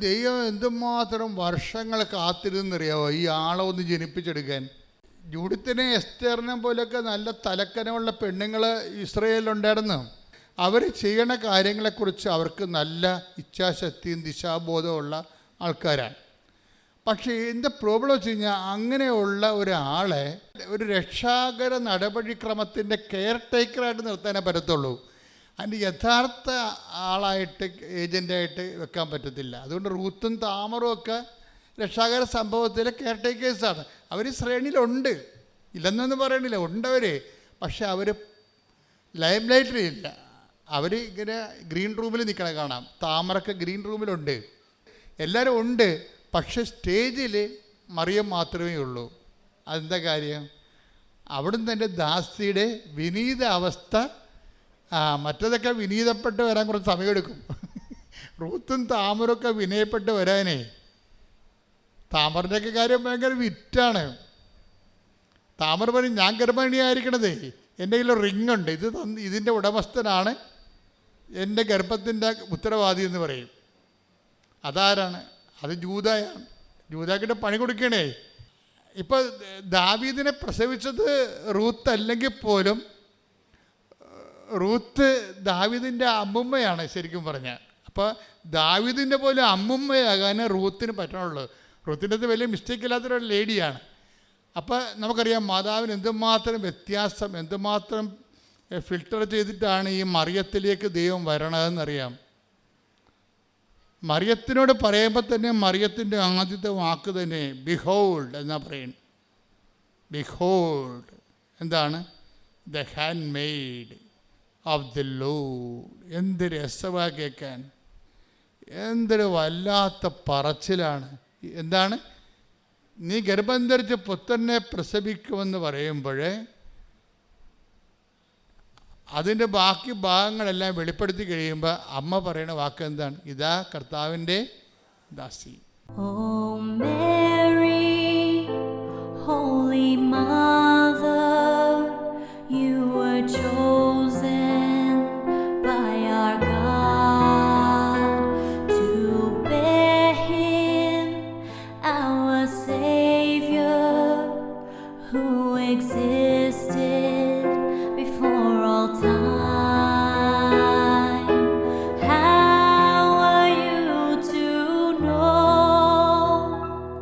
ദൈവം എന്തുമാത്രം വർഷങ്ങൾ കാത്തിരുന്നറിയാവോ ഈ ആളെ ഒന്ന് ജനിപ്പിച്ചെടുക്കാൻ. ജൂഡിത്തിനെ എസ്തേറിനെ പോലെയൊക്കെ നല്ല തലക്കനമുള്ള പെണ്ണുങ്ങൾ ഇസ്രയേലിലുണ്ടായിരുന്നു. അവർ ചെയ്യണ കാര്യങ്ങളെക്കുറിച്ച് അവർക്ക് നല്ല ഇച്ഛാശക്തിയും ദിശാബോധമുള്ള ആൾക്കാരാണ്. പക്ഷേ എന്താ പ്രോബ്ലം വെച്ച് കഴിഞ്ഞാൽ അങ്ങനെയുള്ള ഒരാളെ ഒരു രക്ഷാകര നടപടിക്രമത്തിൻ്റെ കെയർ ടേക്കറായിട്ട് നിർത്താനേ പറ്റത്തുള്ളൂ. അതിൻ്റെ യഥാർത്ഥ ആളായിട്ട് ഏജൻ്റായിട്ട് വെക്കാൻ പറ്റത്തില്ല. അതുകൊണ്ട് റൂത്തും താമറും ഒക്കെ രക്ഷാകര സംഭവത്തിലെ കെയർ ടേക്കേഴ്സാണ്. അവർ ശ്രേണിയിലുണ്ട്, ഇല്ലെന്നൊന്നും പറയണില്ല, ഉണ്ടവർ. പക്ഷെ അവർ ലൈം ലൈറ്റിലില്ല. അവർ ഇങ്ങനെ ഗ്രീൻ റൂമിൽ നിൽക്കണ കാണാം. താമരൊക്കെ ഗ്രീൻ റൂമിലുണ്ട്, എല്ലാവരും ഉണ്ട്. പക്ഷെ സ്റ്റേജിൽ മറിയം മാത്രമേ ഉള്ളൂ. അതെന്താ കാര്യം? അവിടുന്ന് തന്നെ ദാസിയുടെ വിനീത അവസ്ഥ. മറ്റതൊക്കെ വിനീതപ്പെട്ട് വരാൻ കുറച്ച് സമയമെടുക്കും. റൂത്തും താമരൊക്കെ വിനയപ്പെട്ട് വരാനേ. താമറിൻ്റെയൊക്കെ കാര്യം ഭയങ്കര വിറ്റാണ്. താമര പറയും, ഞാൻ ഗർഭിണിയായിരിക്കണതേ, എൻ്റെ കയ്യിൽ റിങ് ഉണ്ട്, ഇതിൻ്റെ ഉടമസ്ഥനാണ് എൻ്റെ ഗർഭത്തിൻ്റെ ഉത്തരവാദി എന്ന് പറയും. അതാരാണ്? അത് ജൂദയാണ്. ജൂദാക്കിട്ട് പണി കൊടുക്കണേ. ഇപ്പോൾ ദാവീദിനെ പ്രസവിച്ചത് റൂത്ത് അല്ലെങ്കിൽ പോലും റൂത്ത് ദാവീദിൻ്റെ അമ്മുമ്മയാണ് ശരിക്കും പറഞ്ഞാൽ. അപ്പോൾ ദാവീദിൻ്റെ പോലും അമ്മുമ്മയാകാൻ റൂത്തിന് പറ്റണുള്ളൂ. റൂത്തിൻ്റെ അത് വലിയ മിസ്റ്റേക്ക് ഇല്ലാത്തൊരു ലേഡിയാണ്. അപ്പോൾ നമുക്കറിയാം മാതാവിന് എന്തുമാത്രം വ്യത്യാസം, എന്തുമാത്രം ഫിൽട്ടർ ചെയ്തിട്ടാണ് ഈ മറിയത്തിലേക്ക് ദൈവം വരണതെന്നറിയാം. മറിയത്തിനോട് പറയുമ്പോൾ തന്നെ മറിയത്തിൻ്റെ ആദ്യത്തെ വാക്ക് തന്നെ ബിഹോൾഡ് എന്നാ പറയുന്നത്. ബിഹോൾഡ് എന്താണ്? The hand made of the Lord. എന്ത് രസമാ കേൾക്കാൻ, എന്തൊരു വല്ലാത്ത പറച്ചിലാണ്. എന്താണ്? നീ ഗർഭം ധരിച്ച് പുത്രനെ പ്രസവിക്കുമെന്ന് പറയുമ്പോൾ അതിൻ്റെ ബാക്കി ഭാഗങ്ങളെല്ലാം വെളിപ്പെടുത്തി കഴിയുമ്പോൾ അമ്മ പറയുന്ന വാക്ക് എന്താണ്? ഇതാ കർത്താവിൻ്റെ ദാസി. Oh Mary, Holy Mother, you were chosen by our God to bear Him, our Savior, who existed